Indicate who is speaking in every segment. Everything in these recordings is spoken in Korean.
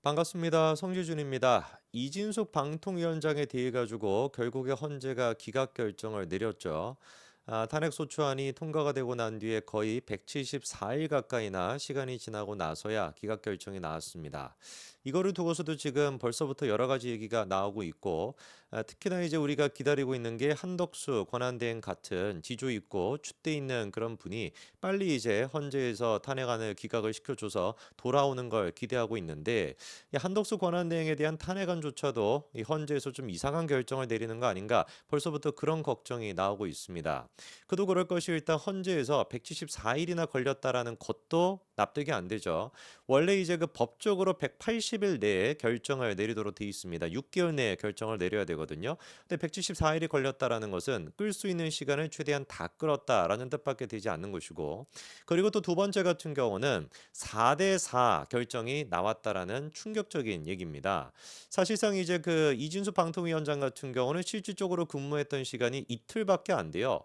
Speaker 1: 반갑습니다. 성지준입니다. 이진숙 방통위원장에 대해 가지고 결국에 헌재가 기각 결정을 내렸죠. 탄핵소추안이 통과가 되고 난 뒤에 거의 174일 가까이나 시간이 지나고 나서야 기각 결정이 나왔습니다. 이거를 두고서도 지금 벌써부터 여러 가지 얘기가 나오고 있고, 특히나 이제 우리가 기다리고 있는 게 한덕수 권한대행 같은 지조 있고 줏대 있는 그런 분이 빨리 이제 헌재에서 탄핵안을 기각을 시켜줘서 돌아오는 걸 기대하고 있는데, 이 한덕수 권한대행에 대한 탄핵안조차도 이 헌재에서 좀 이상한 결정을 내리는 거 아닌가, 벌써부터 그런 걱정이 나오고 있습니다. 그도 그럴 것이 일단 헌재에서 174일이나 걸렸다라는 것도 납득이 안 되죠. 원래 이제 그 법적으로 180일 내에 결정을 내리도록 돼 있습니다. 6개월 내에 결정을 내려야 되거든요. 근데 174일이 걸렸다라는 것은 끌 수 있는 시간을 최대한 다 끌었다라는 뜻밖에 되지 않는 것이고, 그리고 또 두 번째 같은 경우는 4대 4 결정이 나왔다라는 충격적인 얘기입니다. 사실상 이제 그 이진수 방통위원장 같은 경우는 실질적으로 근무했던 시간이 이틀밖에 안 돼요.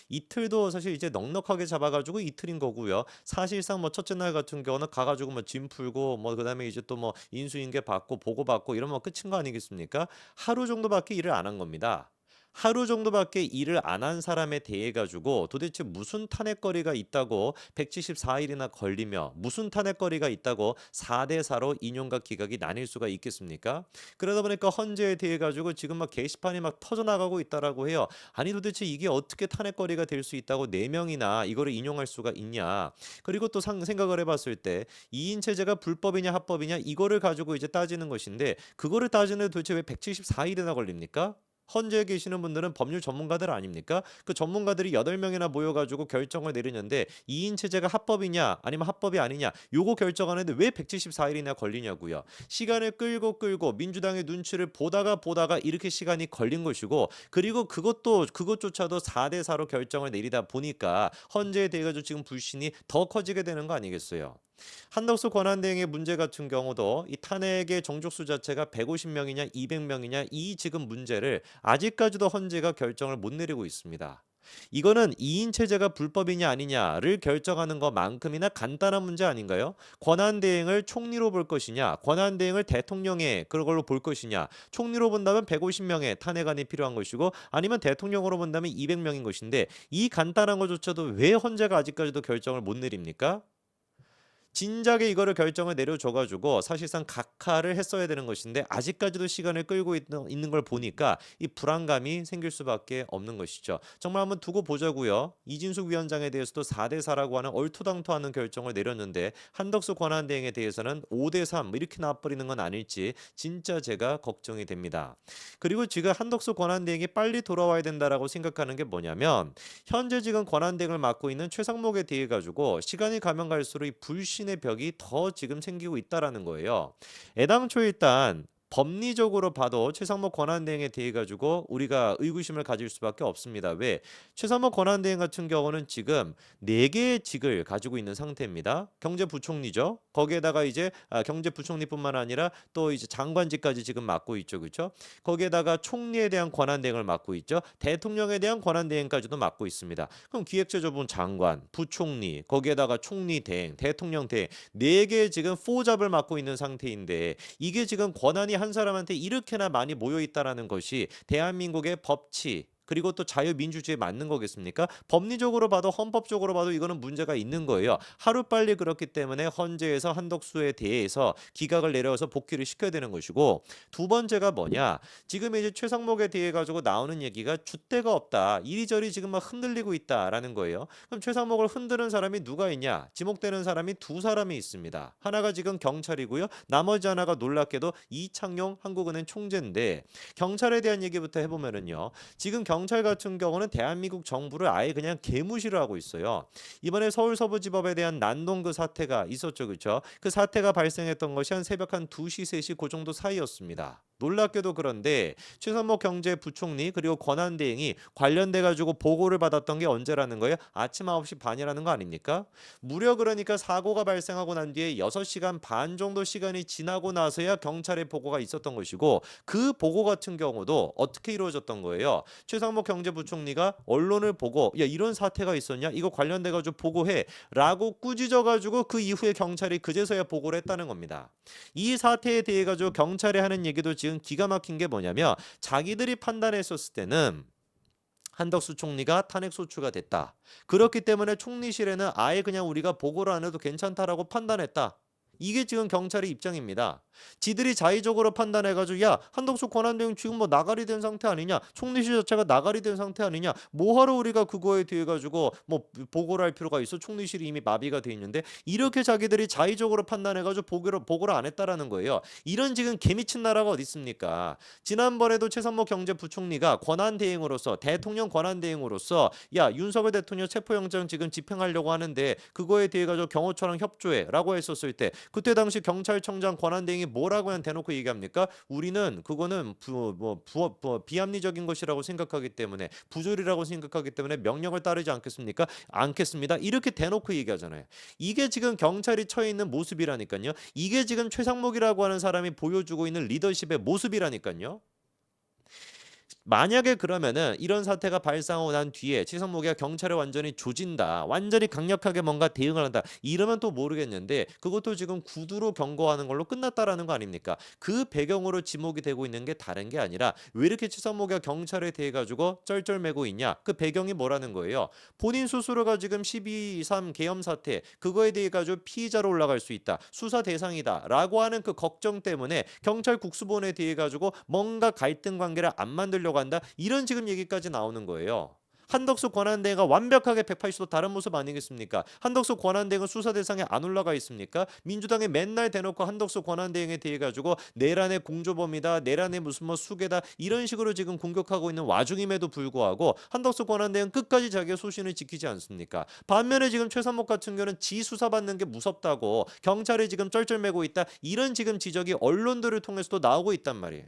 Speaker 1: 이틀도 사실 이제 넉넉하게 잡아가지고 이틀인 거고요. 사실상 뭐 첫째 날 같은 경우는 가가지고 뭐 짐 풀고 뭐 그다음에 이제 또 뭐 인수인계 받고 보고 받고 이러면 끝인 거 아니겠습니까? 하루 정도밖에 일을 안 한 겁니다. 하루 정도밖에 일을 안 한 사람에 대해 가지고 도대체 무슨 탄핵거리가 있다고 174일이나 걸리며 무슨 탄핵거리가 있다고 4대 4로 인용과 기각이 나뉠 수가 있겠습니까? 그러다 보니까 헌재에 대해 가지고 지금 막 게시판이 막 터져나가고 있다라고 해요. 아니 도대체 이게 어떻게 탄핵거리가 될 수 있다고 4명이나 이거를 인용할 수가 있냐. 그리고 또 생각을 해봤을 때 2인 체제가 불법이냐 합법이냐 이거를 가지고 이제 따지는 것인데 그거를 따지는데 도대체 왜 174일이나 걸립니까? 헌재에 계시는 분들은 법률 전문가들 아닙니까? 그 전문가들이 8명이나 모여가지고 결정을 내리는데 2인 체제가 합법이냐 아니면 합법이 아니냐 요거 결정하는데 왜 174일이나 걸리냐고요. 시간을 끌고 민주당의 눈치를 보다가 이렇게 시간이 걸린 것이고, 그리고 그것조차도 4대 4로 결정을 내리다 보니까 헌재에 대해 가지고 지금 불신이 더 커지게 되는 거 아니겠어요. 한덕수 권한대행의 문제 같은 경우도 이 탄핵의 정족수 자체가 150명이냐 200명이냐 이 지금 문제를 아직까지도 헌재가 결정을 못 내리고 있습니다. 이거는 2인 체제가 불법이냐 아니냐를 결정하는 것만큼이나 간단한 문제 아닌가요? 권한대행을 총리로 볼 것이냐, 권한대행을 대통령의 그걸로 볼 것이냐, 총리로 본다면 150명의 탄핵안이 필요한 것이고, 아니면 대통령으로 본다면 200명인 것인데, 이 간단한 것조차도 왜 헌재가 아직까지도 결정을 못 내립니까? 진작에 이거를 결정을 내려줘가지고 사실상 각하를 했어야 되는 것인데 아직까지도 시간을 끌고 있는 걸 보니까 이 불안감이 생길 수밖에 없는 것이죠. 정말 한번 두고 보자고요. 이진숙 위원장에 대해서도 4대 4라고 하는 얼토당토하는 결정을 내렸는데 한덕수 권한대행에 대해서는 5대 3 이렇게 나와버리는 건 아닐지 진짜 제가 걱정이 됩니다. 그리고 지금 한덕수 권한대행이 빨리 돌아와야 된다라고 생각하는 게 뭐냐면, 현재 지금 권한대행을 맡고 있는 최상목에 대해 가지고 시간이 가면 갈수록 이 불신의 벽이 더 지금 생기고 있다라는 거예요. 애당초 일단 법리적으로 봐도 최상목 권한대행에 대해 가지고 우리가 의구심을 가질 수밖에 없습니다. 왜? 최상목 권한대행 같은 경우는 지금 4개의 직을 가지고 있는 상태입니다. 경제부총리죠. 거기에다가 이제 경제부총리뿐만 아니라 또 이제 장관직까지 지금 맡고 있죠. 그렇죠? 거기에다가 총리에 대한 권한대행을 맡고 있죠. 대통령에 대한 권한대행까지도 맡고 있습니다. 그럼 기획재정부 장관, 부총리, 거기에다가 총리 대행, 대통령 대행 4개 지금 포잡을 맡고 있는 상태인데, 이게 지금 권한이 한 사람한테 이렇게나 많이 모여 있다라는 것이 대한민국의 법치 그리고 또 자유민주주의에 맞는 거겠습니까? 법리적으로 봐도 헌법적으로 봐도 이거는 문제가 있는 거예요. 하루빨리 그렇기 때문에 헌재에서 한덕수에 대해서 기각을 내려서 복귀를 시켜야 되는 것이고, 두 번째가 뭐냐? 지금 이제 최상목에 대해 가지고 나오는 얘기가 줏대가 없다. 이리저리 지금 막 흔들리고 있다라는 거예요. 그럼 최상목을 흔드는 사람이 누가 있냐? 지목되는 사람이 두 사람이 있습니다. 하나가 지금 경찰이고요. 나머지 하나가 놀랍게도 이창용 한국은행 총재인데, 경찰에 대한 얘기부터 해보면은요. 지금 경찰 같은 경우는 대한민국 정부를 아예 그냥 개무시를 하고 있어요. 이번에 서울서부지법에 대한 난동 그 사태가 있었죠. 그렇죠? 그 사태가 발생했던 것이 한 새벽 한 2시, 3시 그 정도 사이였습니다. 놀랍게도 그런데 최상목 경제부총리 그리고 권한대행이 관련돼 가지고 보고를 받았던 게 언제라는 거예요? 아침 9시 반이라는 거 아닙니까? 무려 그러니까 사고가 발생하고 난 뒤에 6시간 반 정도 시간이 지나고 나서야 경찰에 보고가 있었던 것이고 그 보고 같은 경우도 어떻게 이루어졌던 거예요? 최상목 경제부총리가 언론을 보고 야 이런 사태가 있었냐? 이거 관련돼 가지고 보고해 라고 꾸짖어 가지고 그 이후에 경찰이 그제서야 보고를 했다는 겁니다. 이 사태에 대해 가지고 경찰이 하는 얘기도 지금 기가 막힌 게 뭐냐면 자기들이 판단했었을 때는 한덕수 총리가 탄핵 소추가 됐다. 그렇기 때문에 총리실에는 아예 그냥 우리가 보고를 안 해도 괜찮다라고 판단했다. 이게 지금 경찰의 입장입니다. 지들이 자의적으로 판단해가지고 야 한덕수 권한대행 지금 뭐 나가리 된 상태 아니냐, 총리실 자체가 나가리 된 상태 아니냐, 뭐하러 우리가 그거에 대해 가지고 뭐 보고를 할 필요가 있어, 총리실이 이미 마비가 돼 있는데, 이렇게 자기들이 자의적으로 판단해가지고 보고를 안 했다라는 거예요. 이런 지금 개미친 나라가 어디 있습니까? 지난번에도 최상목 경제부총리가 권한대행으로서, 대통령 권한대행으로서 야 윤석열 대통령 체포영장 지금 집행하려고 하는데 그거에 대해 가지고 경호처랑 협조해라고 했었을 때 그때 당시 경찰청장 권한대행이 뭐라고 그냥 대놓고 얘기합니까? 우리는 그거는 비합리적인 것이라고 생각하기 때문에, 부조리라고 생각하기 때문에 명령을 따르지 않겠습니까? 않겠습니다. 이렇게 대놓고 얘기하잖아요. 이게 지금 경찰이 처해 있는 모습이라니까요. 이게 지금 최상목이라고 하는 사람이 보여주고 있는 리더십의 모습이라니까요. 만약에 그러면은 이런 사태가 발생하고 난 뒤에 최상목이가 경찰을 완전히 조진다, 완전히 강력하게 뭔가 대응을 한다, 이러면 또 모르겠는데 그것도 지금 구두로 경고하는 걸로 끝났다라는 거 아닙니까? 그 배경으로 지목이 되고 있는 게 다른 게 아니라 왜 이렇게 최상목이가 경찰에 대해 가지고 쩔쩔매고 있냐? 그 배경이 뭐라는 거예요? 본인 스스로가 지금 12.3 계엄 사태 그거에 대해 가지고 피의자로 올라갈 수 있다, 수사 대상이다라고 하는 그 걱정 때문에 경찰 국수본에 대해 가지고 뭔가 갈등 관계를 안 만들려고 한다, 이런 지금 얘기까지 나오는 거예요. 한덕수 권한대행과 완벽하게 180도 다른 모습 아니겠습니까? 한덕수 권한대행은 수사 대상에 안 올라가 있습니까? 민주당이 맨날 대놓고 한덕수 권한대행에 대해 가지고 내란의 공조범이다, 내란의 무슨 뭐 수괴다, 이런 식으로 지금 공격하고 있는 와중임에도 불구하고 한덕수 권한대행은 끝까지 자기의 소신을 지키지 않습니까? 반면에 지금 최상목 같은 경우는 지 수사받는 게 무섭다고 경찰이 지금 쩔쩔매고 있다, 이런 지금 지적이 언론들을 통해서도 나오고 있단 말이에요.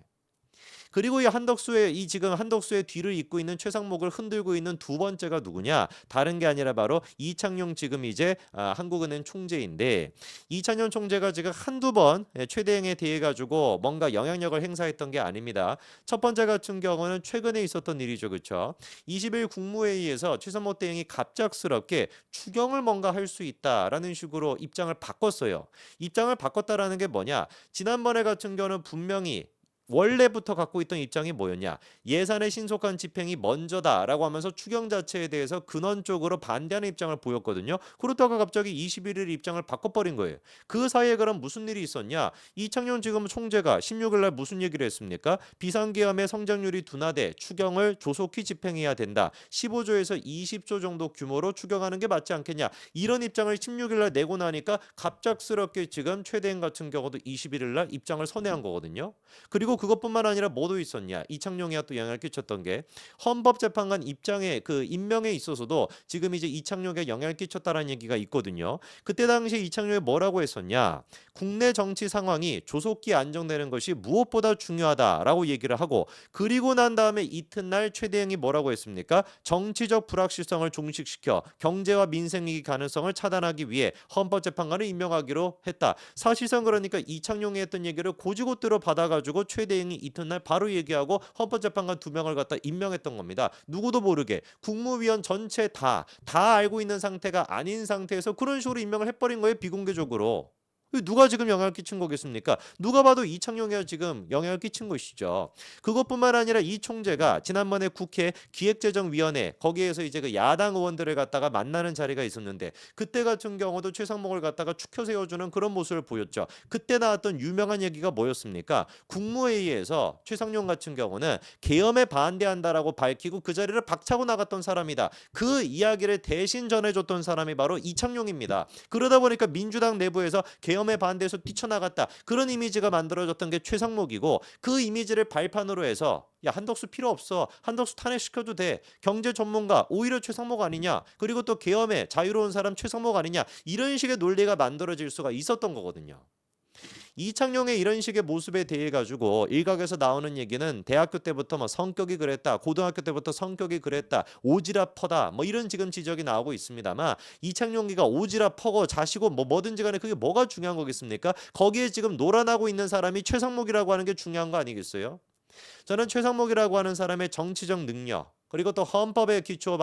Speaker 1: 그리고 이 한덕수의 이 지금 한덕수의 뒤를 잇고 있는 최상목을 흔들고 있는 두 번째가 누구냐? 다른 게 아니라 바로 이창용 지금 이제 한국은행 총재인데, 이창용 총재가 지금 한두 번 최대행에 대해 가지고 뭔가 영향력을 행사했던 게 아닙니다. 첫 번째 같은 경우는 최근에 있었던 일이죠, 그렇죠? 20일 국무회의에서 최상목 대행이 갑작스럽게 추경을 뭔가 할 수 있다라는 식으로 입장을 바꿨어요. 입장을 바꿨다라는 게 뭐냐? 지난번에 같은 경우는 분명히 원래부터 갖고 있던 입장이 뭐였냐? 예산의 신속한 집행이 먼저다라고 하면서 추경 자체에 대해서 근원적으로 반대하는 입장을 보였거든요. 그러다가 갑자기 21일 입장을 바꿔버린 거예요. 그 사이에 그럼 무슨 일이 있었냐? 이창용 지금 총재가 16일 날 무슨 얘기를 했습니까? 비상계엄의 성장률이 둔화돼 추경을 조속히 집행해야 된다. 15조에서 20조 정도 규모로 추경하는 게 맞지 않겠냐? 이런 입장을 16일 날 내고 나니까 갑작스럽게 지금 최대행 같은 경우도 21일 날 입장을 선회한 거거든요. 그리고 그것뿐만 아니라 뭐도 있었냐? 이창용이가 또 영향을 끼쳤던 게 헌법재판관 입장에 그 임명에 있어서도 지금 이제 이창용에 영향을 끼쳤다라는 얘기가 있거든요. 그때 당시에 이창용이 뭐라고 했었냐? 국내 정치 상황이 조속히 안정되는 것이 무엇보다 중요하다라고 얘기를 하고, 그리고 난 다음에 이튿날 최대행이 뭐라고 했습니까? 정치적 불확실성을 종식시켜 경제와 민생이익 가능성을 차단하기 위해 헌법재판관을 임명하기로 했다. 사실상 그러니까 이창용이 했던 얘기를 고지고대로 받아가지고 최대행이 이튿날 바로 얘기하고 헌법재판관 2명을 갖다 임명했던 겁니다. 누구도 모르게 국무위원 전체 다 알고 있는 상태가 아닌 상태에서 그런 식으로 임명을 해버린 거예요, 비공개적으로. 누가 지금 영향을 끼친 거겠습니까? 누가 봐도 이창용이 지금 영향을 끼친 것이죠. 그것뿐만 아니라 이 총재가 지난번에 국회 기획재정위원회 거기에서 이제 그 야당 의원들을 갖다가 만나는 자리가 있었는데, 그때 같은 경우도 최상목을 갖다가 축혀 세워주는 그런 모습을 보였죠. 그때 나왔던 유명한 얘기가 뭐였습니까? 국무회의에서 최상용 같은 경우는 계엄에 반대한다라고 밝히고 그 자리를 박차고 나갔던 사람이다. 그 이야기를 대신 전해줬던 사람이 바로 이창용입니다. 그러다 보니까 민주당 내부에서 계엄에 반대해서 뛰쳐나갔다, 그런 이미지가 만들어졌던 게 최상목이고, 그 이미지를 발판으로 해서 야 한덕수 필요 없어, 한덕수 탄핵시켜도 돼, 경제 전문가 오히려 최상목 아니냐, 그리고 또 계엄에 자유로운 사람 최상목 아니냐, 이런 식의 논리가 만들어질 수가 있었던 거거든요. 이창용의 이런 식의 모습에 대해 가지고 일각에서 나오는 얘기는 대학교 때부터 뭐 성격이 그랬다, 고등학교 때부터 성격이 그랬다, 오지랖퍼다, 뭐 이런 지금 지적이 나오고 있습니다만 이창용이가 오지랖퍼고 자시고 뭐 뭐든지 간에 그게 뭐가 중요한 거겠습니까? 거기에 지금 놀아나고 있는 사람이 최상목이라고 하는 게 중요한 거 아니겠어요? 저는 최상목이라고 하는 사람의 정치적 능력 그리고 또 헌법에 기초해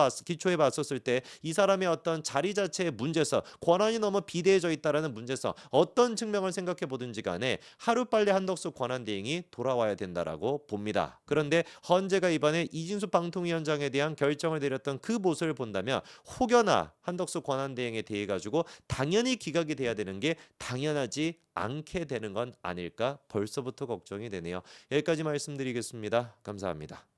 Speaker 1: 봤었을 때 이 사람의 어떤 자리 자체의 문제성, 권한이 너무 비대해져 있다라는 문제성, 어떤 측면을 생각해 보든지 간에 하루빨리 한덕수 권한대행이 돌아와야 된다라고 봅니다. 그런데 헌재가 이번에 이진수 방통위원장에 대한 결정을 내렸던 그 모습을 본다면 혹여나 한덕수 권한대행에 대해 가지고 당연히 기각이 돼야 되는 게 당연하지 않게 되는 건 아닐까 벌써부터 걱정이 되네요. 여기까지 말씀드리겠습니다. 감사합니다.